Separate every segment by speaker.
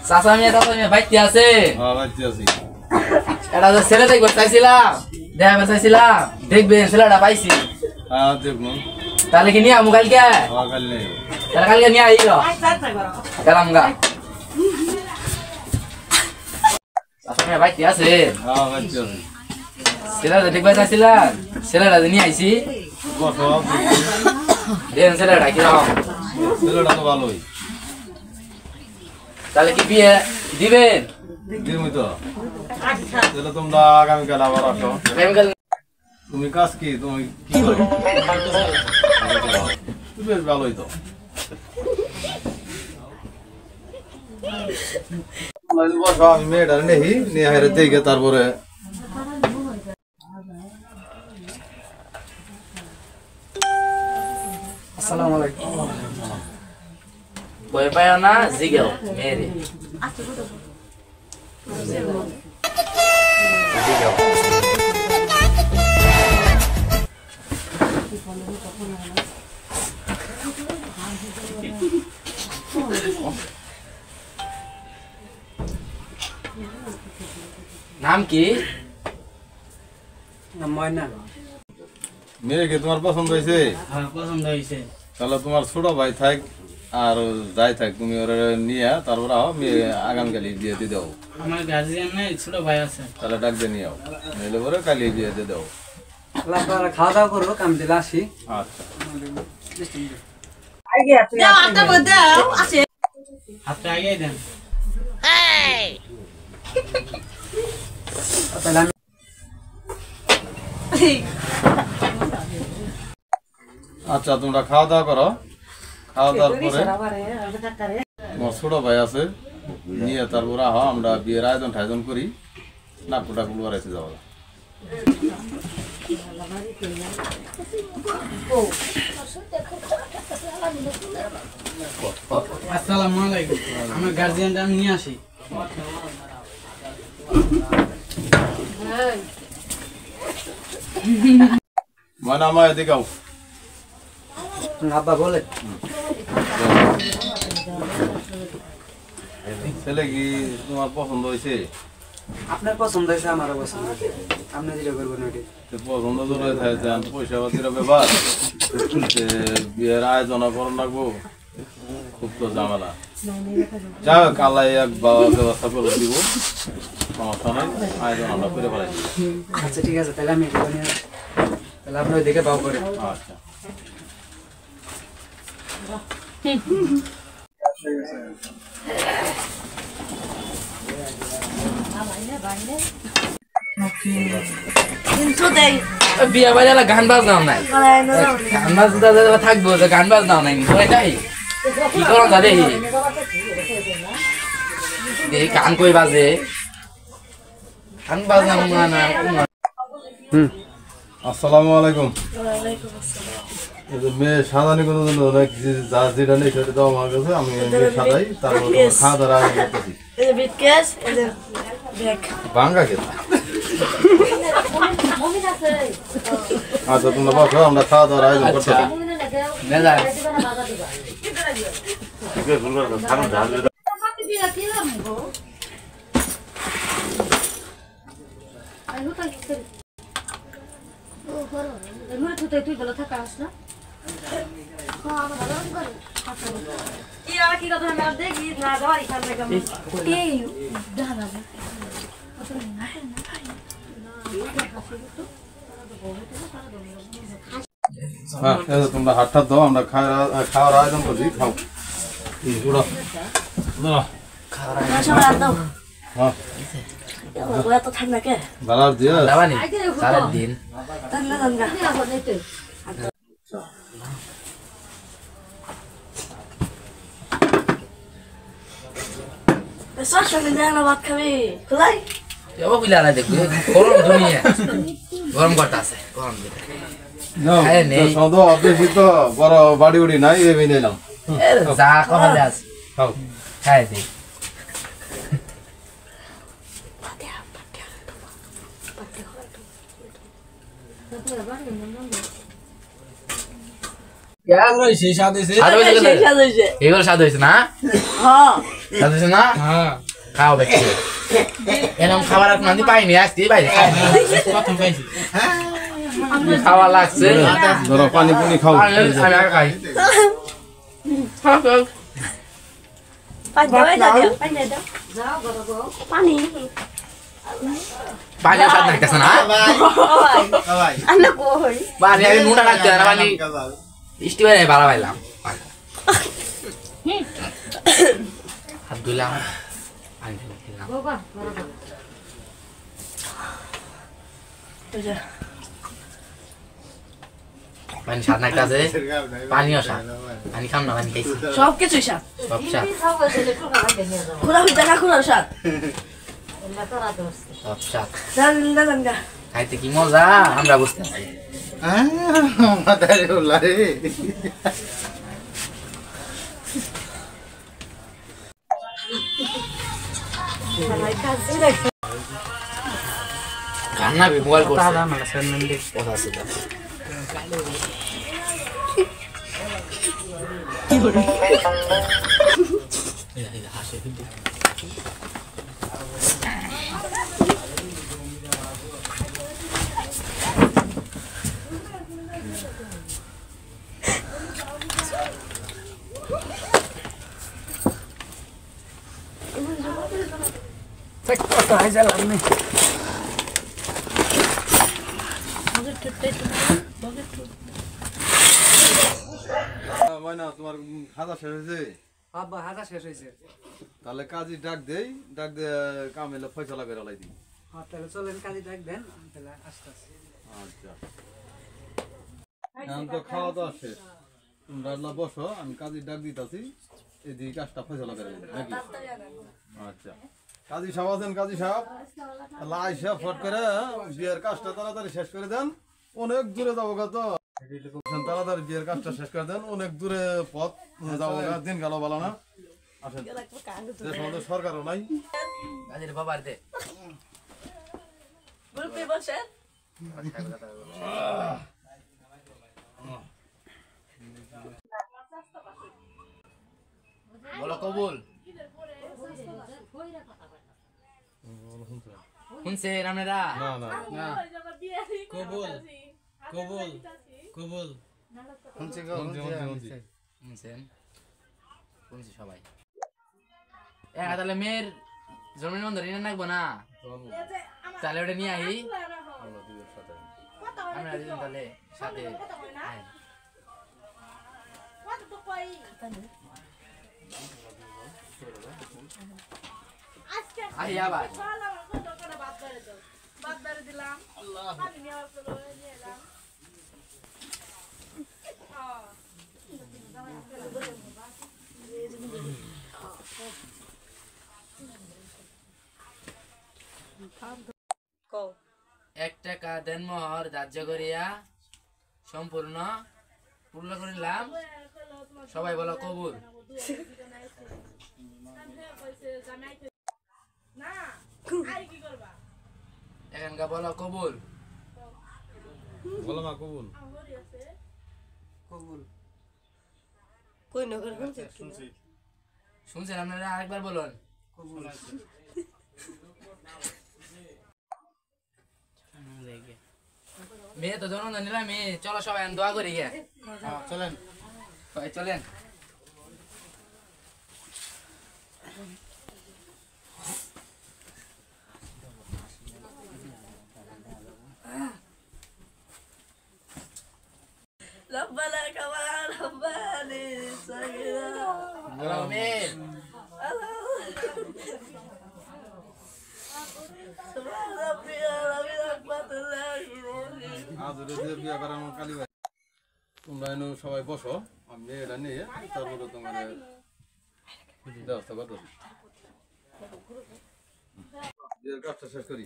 Speaker 1: চাচা মিয়া বাইতে আছে?
Speaker 2: হ্যাঁ বাইতে আছি।
Speaker 1: এটা যে ছেলে দেখবে চাইছিলাম, দেখাবে চাইছিলাম, দেখবে ছেলেটা পাইছি।
Speaker 2: হ্যাঁ দেখবো।
Speaker 1: তাহলে কি নিয়ে আমু কালকে?
Speaker 2: হ্যাঁ কালকে।
Speaker 1: তাহলে কালকে নিয়ে আইল গেলাম গা। চাচা মিয়া বাইতে আছে?
Speaker 2: হ্যাঁ বাইতে আছি।
Speaker 1: ছেলেটা দেখবে চাইছিলাম, ছেলেটা নিয়ে আইছি। দেন ছেলেটা কিরকম?
Speaker 2: ছেলেটা তো ভালোই।
Speaker 1: তাহলে কি বিয়ে দিবেন?
Speaker 2: দিবি তো। তাহলে তোমরা আগামীকাল আবার আসো। তুমি কাজ কি? তুমি কি করো? বেশ ভালোই তো। আমি মেয়েটা নেই নিয়ে হেরে দেখে তারপরে
Speaker 1: আসসালামু আলাইকুম। ভয় পায় না জিগেও মেরে নাম কি? ময়না।
Speaker 2: মেয়েকে তোমার পছন্দ হয়েছে?
Speaker 1: হ্যাঁ পছন্দ হয়েছে।
Speaker 2: তাহলে তোমার ছোট ভাই থাক আর যাই থাক তুমি ওরা নিয়ে তারপর আগামীকাল বিয়ে দিয়ে দাও।
Speaker 1: আমার গার্জিয়ান নাই, ছোট ভাই আছে।
Speaker 2: তাহলে ডাক দিয়ে নিয়ে আও, নিলে পরে কালি বিয়ে দিয়ে দাও।
Speaker 3: খাওয়া দাওয়া করবো, কাম দিলে আসি।
Speaker 2: আচ্ছা
Speaker 1: হাতটা আগে দেন।
Speaker 2: আচ্ছা তোমরা খাওয়া দাওয়া করো, খাওয়া দাওয়ার পরে আমার ছোট ভাই আছে নিয়ে তারপরে আহ আমরা বিয়ের আয়োজন ঠায়োজন করি, নাকু টাকুল বাড়াইতে যাওয়া।
Speaker 1: আসসালামু আলাইকুম। আমার গার্জিয়ানটা আমি নিয়ে আসি।
Speaker 2: মানে আমার এদিকে আও।
Speaker 3: আব্বা বলে
Speaker 2: ছেলে কি তোমার পছন্দ হয়েছে?
Speaker 3: আপনার পছন্দ হয়েছে, আমারও পছন্দ হয়েছে। আপনি যেটা করবেন ওইটি
Speaker 2: পছন্দ তো রয়েছে, পয়সা পাতির ব্যাপার, বিয়ের আয়োজন করুন রাখবো, খুব তো ঝামেলা। যাই হোক আল্লাহ এক ব্যবস্থা করে দিব, সমস্যা নাই, আয়োজন আমরা করে ফেলাই।
Speaker 3: আচ্ছা ঠিক আছে, তাহলে আমি তাহলে আপনি ওইদিকে বাউ করে।
Speaker 2: আচ্ছা
Speaker 1: বিয়ে বাজালে গান বাজনাও নাই, গান বাজনা থাকবো, গান বাজনাও নাই, যাই কি করো দাদা দেখি গান কই বাজে, গান বাজনা না।
Speaker 2: আসসালামু আলাইকুম। মেয়ে সাজানি কোনো জন্য যা যেটা নেই সেটা দাও আমার কাছে, আমি মেয়ে সাজাই, তারপর খাওয়া দাওয়ার আয়োজন করতেছি। ভাঙ্গা খেতে। আচ্ছা তোমরা বসো, আমরা খাওয়া দাওয়ার আয়োজন করতেছি।
Speaker 4: তুই বলে থাকা আস না কি কথা দেখি না যাওয়ার ইচ্ছা
Speaker 2: হ্যাঁ তোমরা হাতটা দাও, আমরা খাওয়ার আয়োজন করছি, খাও। হ্যাঁ
Speaker 4: ঠান্ডা কে
Speaker 2: বালার দিয়ে
Speaker 1: সারাদিন
Speaker 4: ভাত খাবি খোলাই
Speaker 1: দেখবি গরম দুনিয়া, গরম করতে আছে, গরম
Speaker 2: বড় বাড়ি উড়ি নাই এ নিলাম,
Speaker 1: যা কমালে আছে
Speaker 2: খাও
Speaker 1: খাই দিই।
Speaker 3: স্বাদ হয়েছে
Speaker 1: এগুলো স্বাদ হয়েছে না? খাচ্ছে না
Speaker 3: হ্যাঁ
Speaker 1: খাও দেখছি এরকম খাবার আপনার পাইনি আসছি বাইরে
Speaker 3: প্রথম পাইছি
Speaker 1: খাওয়া লাগছে
Speaker 2: ধরো পানি পুনি খাও
Speaker 1: আমি আর খাই
Speaker 4: পানি
Speaker 1: পানি স্বাদ লাগতেছে না
Speaker 4: আন্না কই
Speaker 1: পানি আগে নুন লাগছে না পানি স্টিমারে ভাড়া পাইলাম হাত ধুলাম পানি খেলাম পানি স্বাদ লাগতেছে পানিও স্বাদ পানি খাম না পানি খাইছি
Speaker 4: সব কিছুই স্বাদ
Speaker 1: সব স্বাদ
Speaker 4: খোলা হইতে না খোলা স্বাদ
Speaker 1: সব স্বাদ
Speaker 4: জান গা
Speaker 1: খাইতে কি মজা আমরা বুঝতে পারি কান্না মোবাইল করছে
Speaker 3: দাদা মানে সেনমেন দেখ
Speaker 1: কথা আছে
Speaker 3: ঠিক কত হাজার লাগনি
Speaker 2: ময়না তোমার খাওয়া শেষ হয়েছে
Speaker 3: আব্বা হাজা শেষ হয়েছে
Speaker 2: তাহলে কাজী ডাক দেই ডাক দে কাম এলে ফয়সালা করে লাই দিই
Speaker 3: তাহলে চলেন কাজে ডাক দেন তাহলে আস্তে আস্তে
Speaker 2: আচ্ছা এখন তো খাওয়া দাওয়া শেষ তোমরা না বসো আমি কাজী ডাক দিতাছি এদিকে কাজটা ফয়সালা করে দিই নাকি আচ্ছা কাজী সাহেব আছেন কাজী সাহেব তাহলে আইসা ফট করে বিয়ের কাজটা তাড়াতাড়ি শেষ করে দেন অনেক দূরে যাবো গা তো তাড়াতাড়ি বিয়ের কাজটা শেষ করে দেন অনেক দূরে পথ যাবো গা দিন গেল ভালো না আসেন দেশ আমাদের সরকারও নাই
Speaker 1: কাজের বাবার দে
Speaker 4: গ্রুপে বসে
Speaker 1: বলো কবুল শুনছেন আপনারা
Speaker 2: না না
Speaker 3: না কবুল কবুল কবুল
Speaker 1: শুনছেন শুনছি সবাই তাহলে মেয়ের জন্মদিন ঋণ রাখবো না তাহলে ওটা নিয়ে আহি আমরা দুজন তাহলে সাথে আয়। আহি আবার এক টাকা দেন মোহর ধার্য করিয়া সম্পূর্ণ পূর্ণ করিলাম সবাই বলো কবুল এখানকার বলো কবুল
Speaker 2: বলো মা কবুল
Speaker 3: কবুল
Speaker 4: কই নগর
Speaker 1: শুনছেন আপনারা আরেকবার বলুন
Speaker 3: কবুল
Speaker 1: মেয়ে তো জন্মদিন নিলাম মেয়ে চলো সবাই দোয়া করি গিয়ে
Speaker 3: চলেন
Speaker 1: সবাই চলেন
Speaker 4: ربنا كما رباني صغيرا
Speaker 1: আমিন
Speaker 4: سبحان ربي العظيم رحمة الله
Speaker 2: আজ ওদের বিয়ে করানো কালী ভাই তোমরা এনে সবাই বসো আমি মেয়েটা নিয়ে তারপরে তোমার ব্যবস্থা করতে বিয়ের কাজটা শেষ করি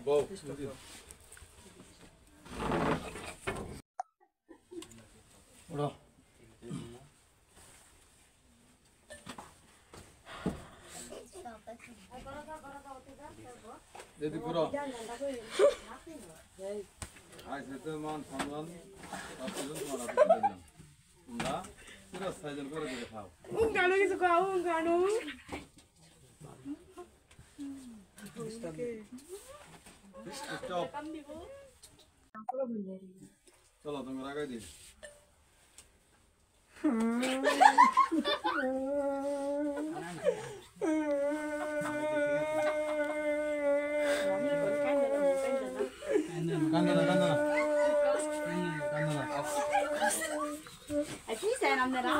Speaker 2: বউ ওরা এদিকে ঘুরো আইসে তো মান সম্মান অপশন তোমার হাতে তুলে দিলাম তোমরা পুরো সাইজন করে দিলে খাও
Speaker 4: গানো কিছু খাও গানো
Speaker 2: স্টপ চলো তুমি রাগাই দিই কান্দনা কান্দনা
Speaker 4: Aquí se enamorará.